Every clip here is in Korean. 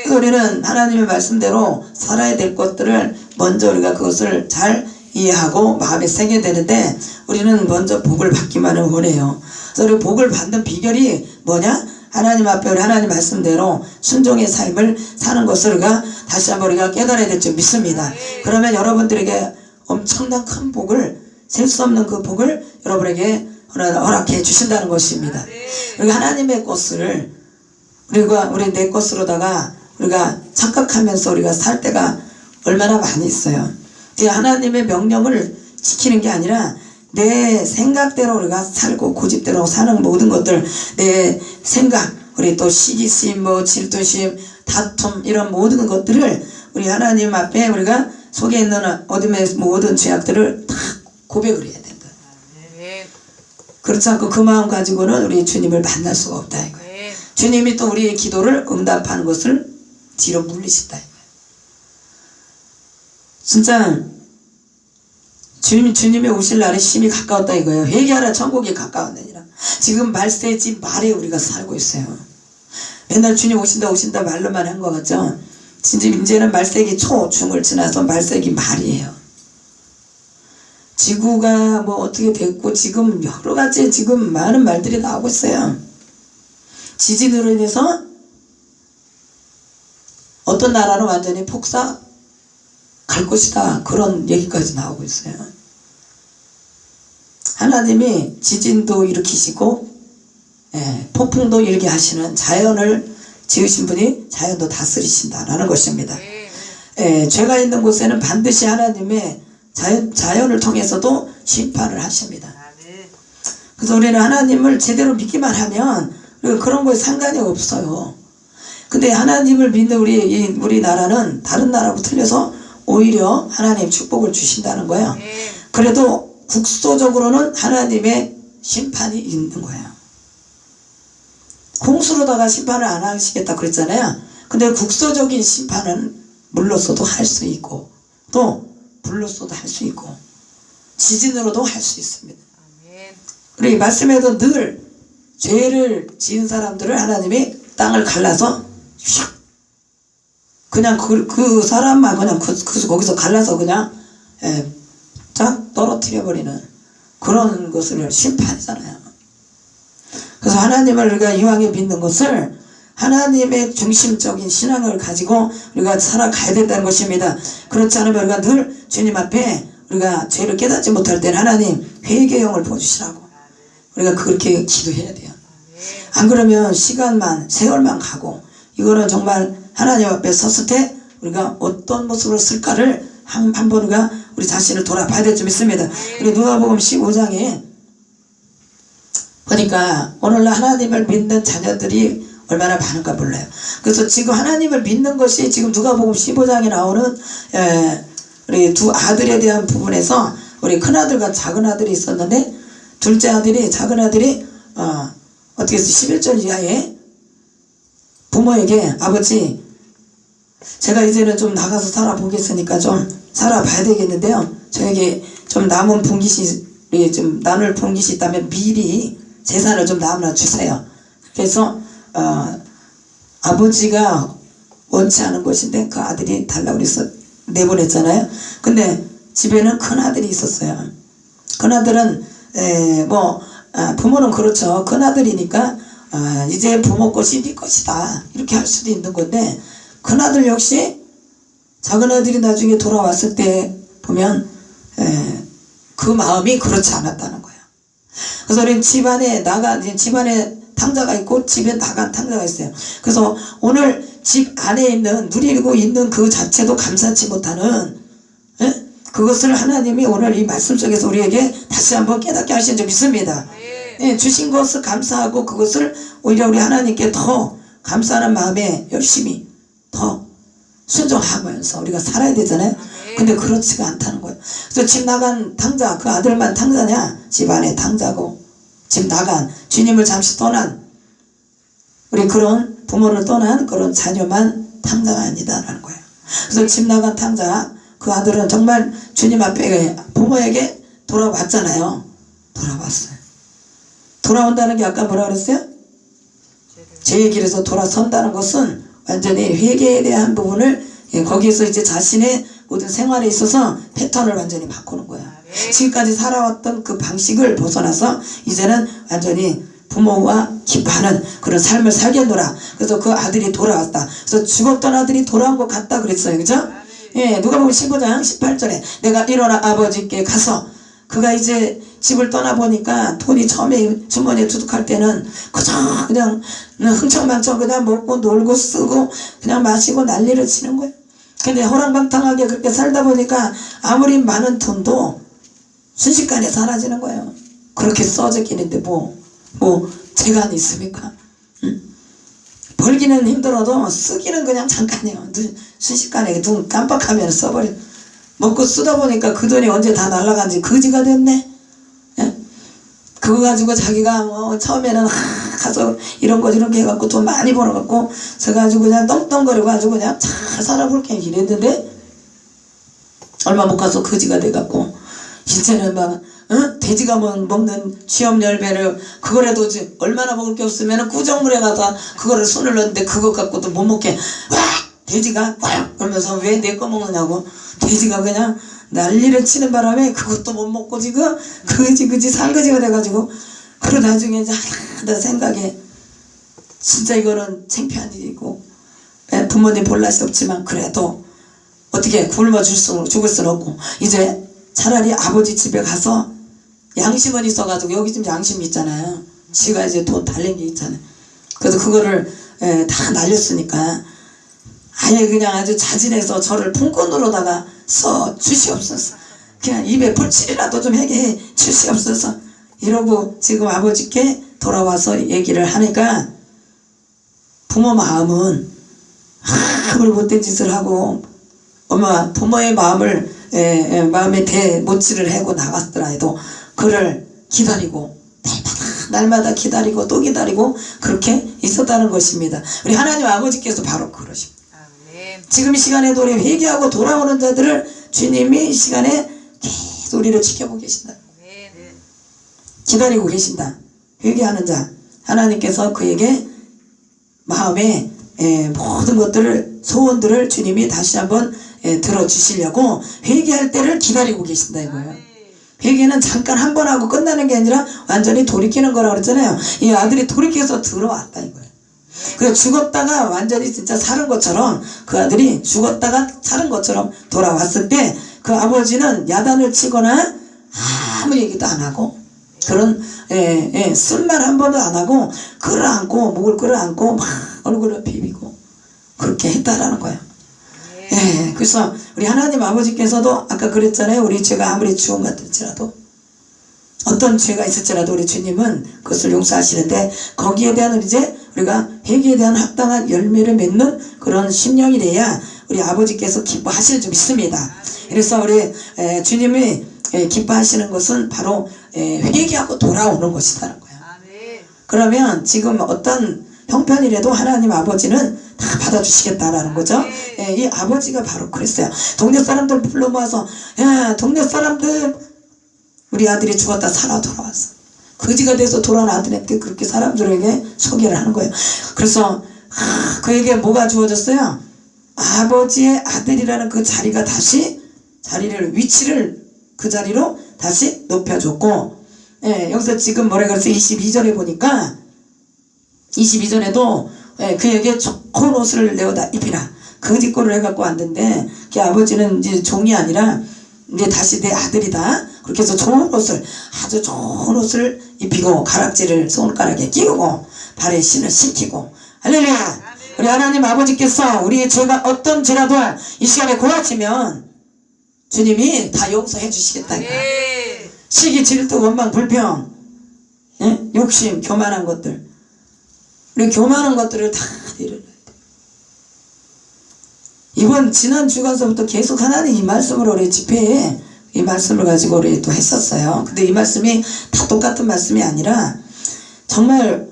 그래서 우리는 하나님의 말씀대로 살아야 될 것들을 먼저 우리가 그것을 잘 이해하고 마음에 새게 되는데, 우리는 먼저 복을 받기만을 원해요. 그래서 우리 복을 받는 비결이 뭐냐? 하나님 앞에 우리 하나님 말씀대로 순종의 삶을 사는 것을 우리가 다시 한번 우리가 깨달아야 될 줄 믿습니다. 그러면 여러분들에게 엄청난 큰 복을, 셀 수 없는 그 복을 여러분에게 허락해 주신다는 것입니다. 우리가 하나님의 것을 우리 내 것으로다가 우리가 착각하면서 우리가 살 때가 얼마나 많이 있어요. 하나님의 명령을 지키는 게 아니라 내 생각대로 우리가 살고 고집대로 사는 모든 것들, 내 생각, 우리 또 시기심, 질투심, 다툼, 이런 모든 것들을 우리 하나님 앞에 우리가 속에 있는 어둠의 모든 죄악들을 다 고백을 해야 된다. 그렇지 않고 그 마음 가지고는 우리 주님을 만날 수가 없다 이거예요. 주님이 또 우리의 기도를 응답하는 것을 뒤로 물리신다 이거예요. 진짜 주님이 오실 날이 심히 가까웠다 이거예요. 회개하라, 천국이 가까웠느니라. 지금 말세지 말에 우리가 살고 있어요. 맨날 주님 오신다 말로만 한 것 같죠? 진짜 이제는 말세기 초, 중을 지나서 말세기 말이에요. 지구가 뭐 어떻게 됐고 지금 여러 가지 지금 많은 말들이 나오고 있어요. 지진으로 인해서 어떤 나라는 완전히 폭삭 갈 것이다, 그런 얘기까지 나오고 있어요. 하나님이 지진도 일으키시고 폭풍도 일게 하시는, 자연을 지으신 분이 자연도 다스리신다라는 것입니다. 죄가 있는 곳에는 반드시 하나님의 자연을 통해서도 심판을 하십니다. 그래서 우리는 하나님을 제대로 믿기만 하면 그런 거에 상관이 없어요. 근데 하나님을 믿는 우리 나라는 다른 나라하고 틀려서 오히려 하나님 축복을 주신다는 거예요. 그래도 국소적으로는 하나님의 심판이 있는 거예요. 공수로다가 심판을 안 하시겠다 그랬잖아요. 근데 국소적인 심판은 물로서도 할 수 있고, 또 불로서도 할 수 있고, 지진으로도 할 수 있습니다. 그리고 말씀에도 늘 죄를 지은 사람들을 하나님이 땅을 갈라서 그냥 그 사람만 그냥 거기서 갈라서 그냥 쫙 떨어뜨려 버리는 그런 것을 심판이잖아요. 그래서 하나님을 우리가 이왕에 믿는 것을 하나님의 중심적인 신앙을 가지고 우리가 살아가야 된다는 것입니다. 그렇지 않으면 우리가 늘 주님 앞에 우리가 죄를 깨닫지 못할 때는 하나님 회개형을 보여주시라고 우리가 그렇게 기도해야 돼요. 안 그러면 시간만, 세월만 가고, 이거는 정말 하나님 앞에 섰을 때 우리가 어떤 모습으로 쓸까를 한번 우리가 우리 자신을 돌아봐야 될 줄 믿습니다. 우리 누가복음 15장에 보니까 오늘날 하나님을 믿는 자녀들이 얼마나 많은가 몰라요. 그래서 지금 하나님을 믿는 것이 지금 누가복음 15장에 나오는 우리 두 아들에 대한 부분에서, 우리 큰아들과 작은아들이 있었는데, 둘째 아들이, 작은아들이 어떻게 해서 11절 이하에 부모에게, 아버지 제가 이제는 좀 나가서 살아보겠으니까 좀 살아봐야 되겠는데요, 저에게 좀 남은 분깃이, 좀 나눌 분깃이 있다면 미리 재산을 좀 나눠 주세요. 그래서 아버지가 원치 않은 것인데 그 아들이 달라고 그래서 내보냈잖아요. 근데 집에는 큰아들이 있었어요. 큰아들은 부모는 그렇죠. 큰아들이니까 이제 부모 것이 네 것이다 이렇게 할 수도 있는 건데, 큰아들 역시 작은아들이 나중에 돌아왔을 때 보면 그 마음이 그렇지 않았다는 거예요. 그래서 우리 집안에 탕자가 있고 집에 나간 탕자가 있어요. 그래서 오늘 집 안에 있는, 누리고 있는 그 자체도 감사치 못하는 그것을 하나님이 오늘 이 말씀 속에서 우리에게 다시 한번 깨닫게 하신 줄 믿습니다. 주신 것을 감사하고 그것을 오히려 우리 하나님께 더 감사하는 마음에 열심히 더 순종하면서 우리가 살아야 되잖아요. 근데 그렇지가 않다는 거예요. 그래서 집 나간 탕자, 그 아들만 탕자냐? 집안에 탕자고, 집 나간, 주님을 잠시 떠난, 우리 그런 부모를 떠난 그런 자녀만 탕자가 아니다라는 거예요. 그래서 집 나간 탕자, 그 아들은 정말 주님 앞에 부모에게 돌아왔잖아요. 돌아왔어요. 돌아온다는 게 아까 뭐라 그랬어요? 죄의 길에서 돌아선다는 것은 완전히 회개에 대한 부분을 거기에서 이제 자신의 모든 생활에 있어서 패턴을 완전히 바꾸는 거야. 지금까지 살아왔던 그 방식을 벗어나서 이제는 완전히 부모와 기뻐하는 그런 삶을 살겠노라. 그래서 그 아들이 돌아왔다. 그래서 죽었던 아들이 돌아온 것 같다 그랬어요. 그죠? 예, 누가복음 15장 18절에 내가 일어나 아버지께 가서, 그가 이제 집을 떠나보니까 돈이 처음에 주머니에 두둑할 때는 그저 그냥 흥청망청 그냥 먹고 놀고 쓰고 그냥 마시고 난리를 치는 거예요. 근데 호랑방탕하게 그렇게 살다 보니까 아무리 많은 돈도 순식간에 사라지는 거예요. 그렇게 써졌기는데 뭐 재간이 있습니까? 응? 벌기는 힘들어도 쓰기는 그냥 잠깐이에요. 순식간에 눈 깜빡하면 써버려. 먹고 쓰다 보니까 그 돈이 언제 다 날아간지 거지가 됐네. 예? 그거 가지고 자기가 처음에는 가서 이런 거 저런 거 해갖고 돈 많이 벌어갖고 서가지고 그냥 떵떵거려 가지고 그냥 잘 살아볼게 이랬는데 얼마 못 가서 거지가 돼갖고 이제는 막 돼지가 먹는 취업열매를 그거라도 얼마나 먹을 게 없으면 꾸정물에 가서 그거를 손을 넣는데 그거 갖고도 못 먹게 와 돼지가 꽉 그러면서 왜 내 거 먹느냐고 돼지가 그냥 난리를 치는 바람에 그것도 못 먹고 지금 그지 산거지가 돼가지고 그러고 나중에 이제 내 생각에 진짜 이거는 창피한 일이고 부모님 볼낯이 없지만 그래도 어떻게 굶어 죽을 수는 없고 이제 차라리 아버지 집에 가서 양심은 있어가지고 여기 좀 양심이 있잖아요. 지가 이제 돈 달린 게 있잖아요. 그래서 그거를 다 날렸으니까 아예 그냥 아주 자진해서 저를 품꾼으로다가 써 주시옵소서. 그냥 입에 불칠이라도 좀 하게 해 주시옵소서. 이러고 지금 아버지께 돌아와서 얘기를 하니까 부모 마음은 아무리 못된 짓을 하고 엄마 부모의 마음을 마음에 못질을 하고 나갔더라도 그를 기다리고 날마다 기다리고 또 기다리고 그렇게 있었다는 것입니다. 우리 하나님 아버지께서 바로 그러십니다. 지금 이 시간에도 우리 회개하고 돌아오는 자들을 주님이 이 시간에 계속 우리를 지켜보고 계신다. 기다리고 계신다. 회개하는 자 하나님께서 그에게 마음에 모든 것들을 소원들을 주님이 다시 한번 들어주시려고 회개할 때를 기다리고 계신다 이거예요. 회개는 잠깐 한 번 하고 끝나는 게 아니라 완전히 돌이키는 거라고 그랬잖아요. 이 아들이 돌이켜서 들어왔다 이거예요. 그래서 죽었다가 완전히 진짜 사는 것처럼 그 아들이 죽었다가 사는 것처럼 돌아왔을 때 그 아버지는 야단을 치거나 아무 얘기도 안 하고 그런 쓴말 한 번도 안 하고 끌어안고 목을 끌어안고 막 얼굴을 비비고 그렇게 했다라는 거예요. 그래서 우리 하나님 아버지께서도 아까 그랬잖아요. 우리 죄가 아무리 주홍 같을지라도 어떤 죄가 있을지라도 우리 주님은 그것을 용서하시는데 거기에 대한 이제 우리가 회개에 대한 합당한 열매를 맺는 그런 심령이 돼야 우리 아버지께서 기뻐하실 줄 믿습니다. 그래서 우리 주님이 기뻐하시는 것은 바로 회개하고 돌아오는 것이라는 거예요. 그러면 지금 어떤 형편이라도 하나님 아버지는 다 받아주시겠다라는 거죠. 이 아버지가 바로 그랬어요. 동네 사람들 불러 모아서 야 동네 사람들 우리 아들이 죽었다 살아 돌아왔어. 거지가 돼서 돌아온 아들한테 그렇게 사람들에게 소개를 하는 거예요. 그래서 그에게 뭐가 주어졌어요? 아버지의 아들이라는 그 자리가 다시 위치를 그 자리로 다시 높여줬고 여기서 지금 뭐라 그랬어요? 22절에 보니까 22절에도 그에게 좋은 옷을 내어다 입히라. 거짓골을 해갖고 왔는데 그 아버지는 이제 종이 아니라 이제 다시 내 아들이다. 그렇게 해서 좋은 옷을 아주 좋은 옷을 입히고 가락지를 손가락에 끼우고 발에 신을 신기고 할렐루야. 우리 하나님 아버지께서 우리의 죄가 어떤 죄라도 이 시간에 고하시면 주님이 다 용서해 주시겠다. 시기 질투 원망 불평 욕심 교만한 것들 우리 교만한 것들을 다 내려놔야 돼. 이번 지난 주간서부터 계속 하나님 이 말씀으로 우리 집회에 이 말씀을 가지고 우리 또 했었어요. 근데 이 말씀이 다 똑같은 말씀이 아니라 정말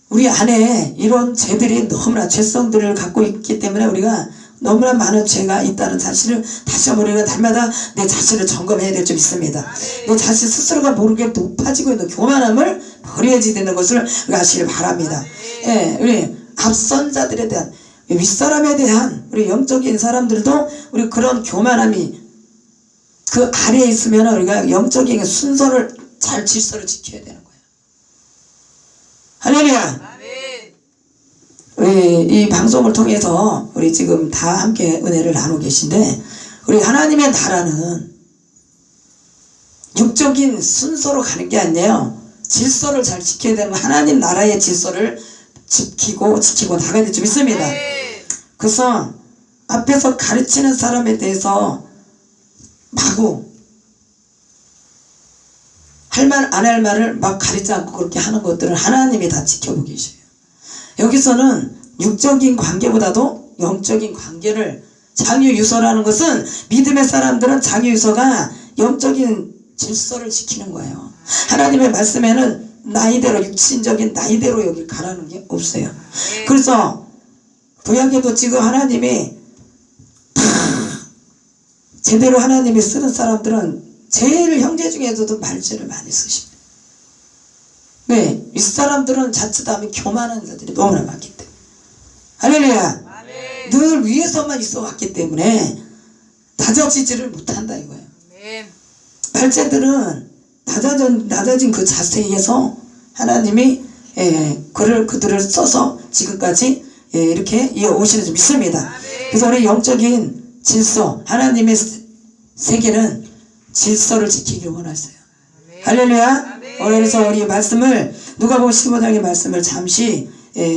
우리 안에 이런 죄들이 너무나 죄성들을 갖고 있기 때문에 우리가 너무나 많은 죄가 있다는 사실을 다시 한번 우리가 날마다 내 자신을 점검해야 될 점 있습니다. 내 자신 스스로가 모르게 높아지고 있는 교만함을 버려야지 되는 것을 우리가 아시길 바랍니다. 우리 앞선 자들에 대한 윗사람에 대한 우리 영적인 사람들도 우리 그런 교만함이 그 아래에 있으면 우리가 영적인 순서를 잘 질서를 지켜야 되는 거예요. 할렐루야. 우리 이 방송을 통해서 우리 지금 다 함께 은혜를 나누고 계신데 우리 하나님의 나라는 육적인 순서로 가는 게 아니에요. 질서를 잘 지켜야 되는 거. 하나님 나라의 질서를 지키고 나가야 될 줄 믿습니다. 그래서 앞에서 가르치는 사람에 대해서 마구 할 말 안 할 말을 막 가리지 않고 그렇게 하는 것들은 하나님이 다 지켜보고 계셔요. 여기서는 육적인 관계보다도 영적인 관계를 장유유서라는 것은 믿음의 사람들은 장유유서가 영적인 질서를 지키는 거예요. 하나님의 말씀에는 나이대로 육신적인 나이대로 여기 가라는 게 없어요. 그래서 구약에도 지금 하나님이 제대로 하나님이 쓰는 사람들은 제일 형제 중에서도 말죄를 많이 쓰십니다. 왜? 윗사람들은 자칫하면 교만한 자들이 너무나 많기 때문에. 할렐루야. 늘 위에서만 있어 왔기 때문에 낮아지지를 못한다 이거예요. 말죄들은 낮아진 그 자세에서 하나님이 그들을 써서 지금까지 이렇게 이어오시는 줄 믿습니다. 그래서 우리 영적인 질서, 하나님의 세계는 질서를 지키기를 원하세요. 할렐루야. 그래서 우리 말씀을 누가복음 15장의 말씀을 잠시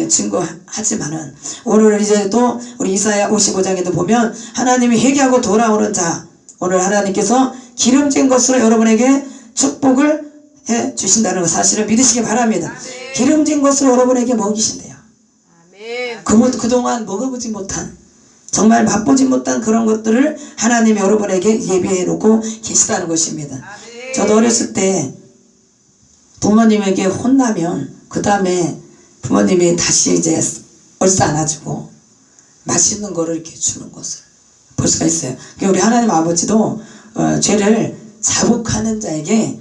증거하지만은 오늘 이제 또 우리 이사야 55장에도 보면 하나님이 회개하고 돌아오는 자, 오늘 하나님께서 기름진 것으로 여러분에게 축복을 해 주신다는 것 사실을 믿으시기 바랍니다. 기름진 것으로 여러분에게 먹이신대요. 그동안 먹어보지 못한, 정말 맛보지 못한 그런 것들을 하나님이 여러분에게 예비해 놓고 계시다는 것입니다. 저도 어렸을 때 부모님에게 혼나면 그 다음에 부모님이 다시 이제 얼싸 안아주고 맛있는 거를 이렇게 주는 것을 볼 수가 있어요. 우리 하나님 아버지도 죄를 자복하는 자에게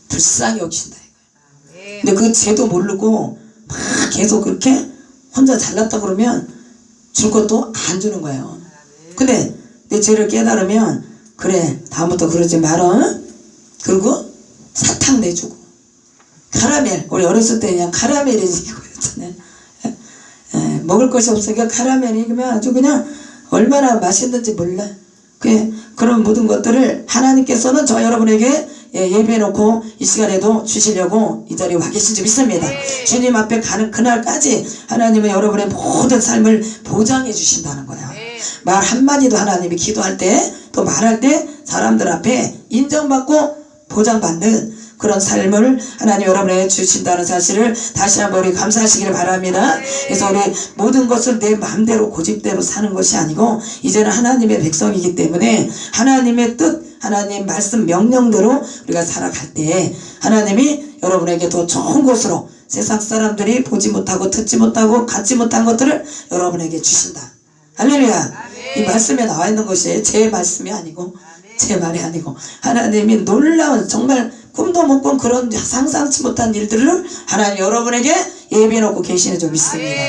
불쌍히 여기신다 이거예요. 근데 그 죄도 모르고 막 계속 그렇게 혼자 잘났다 그러면 줄 것도 안 주는 거예요. 근데 내 죄를 깨달으면 그래 다음부터 그러지 말어. 그리고 사탕 내주고 카라멜, 우리 어렸을 때 그냥 카라멜이 이거였잖아요. 먹을 것이 없으니까 카라멜이 그러면 아주 그냥 얼마나 맛있는지 몰라. 그런 모든 것들을 하나님께서는 저 여러분에게 예비해 놓고 이 시간에도 주시려고 이 자리에 와 계신 줄 믿습니다. 주님 앞에 가는 그날까지 하나님은 여러분의 모든 삶을 보장해 주신다는 거예요. 말 한마디도 하나님이 기도할 때 또 말할 때 사람들 앞에 인정받고 보장받는 그런 삶을 하나님 여러분에게 주신다는 사실을 다시 한번 우리 감사하시기를 바랍니다. 그래서 우리 모든 것을 내 마음대로 고집대로 사는 것이 아니고 이제는 하나님의 백성이기 때문에 하나님의 뜻, 하나님 말씀 명령대로 우리가 살아갈 때 하나님이 여러분에게 더 좋은 곳으로 세상 사람들이 보지 못하고 듣지 못하고 갖지 못한 것들을 여러분에게 주신다. 할렐루야. 이 말씀에 나와 있는 것이 제 말씀이 아니고 제 말이 아니고 하나님이 놀라운 정말 꿈도 못 꾼 그런 상상치 못한 일들을 하나님 여러분에게 예비해 놓고 계시는 줄 믿습니다.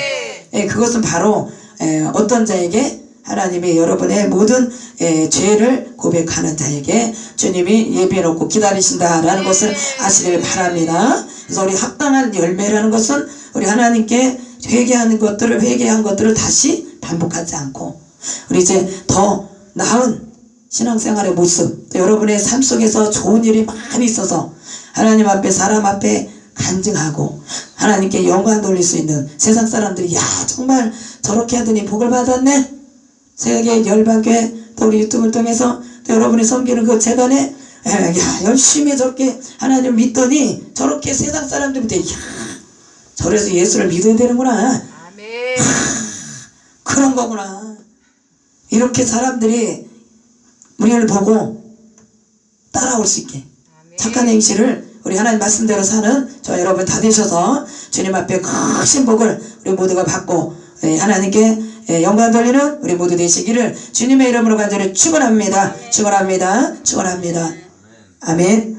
그것은 바로 어떤 자에게 하나님이 여러분의 모든 죄를 고백하는 자에게 주님이 예비해 놓고 기다리신다라는 것을 아시길 바랍니다. 그래서 우리 합당한 열매라는 것은 우리 하나님께 회개한 것들을 다시 반복하지 않고 우리 이제 더 나은 신앙생활의 모습, 또 여러분의 삶 속에서 좋은 일이 많이 있어서 하나님 앞에 사람 앞에 간증하고 하나님께 영광 돌릴 수 있는 세상 사람들이 야 정말 저렇게 하더니 복을 받았네. 세계 열방교회 또 우리 유튜브를 통해서 또 여러분이 섬기는 그 재단에 야 열심히 저렇게 하나님 믿더니 저렇게 세상 사람들한테 야 저래서 예수를 믿어야 되는구나. 그런 거구나. 이렇게 사람들이 우리를 보고 따라올 수 있게 착한 행실을 우리 하나님 말씀대로 사는 저 여러분 다 되셔서 주님 앞에 크신 복을 우리 모두가 받고 하나님께 영광 돌리는 우리 모두 되시기를 주님의 이름으로 간절히 축원합니다. 축원합니다. 축원합니다. 아멘.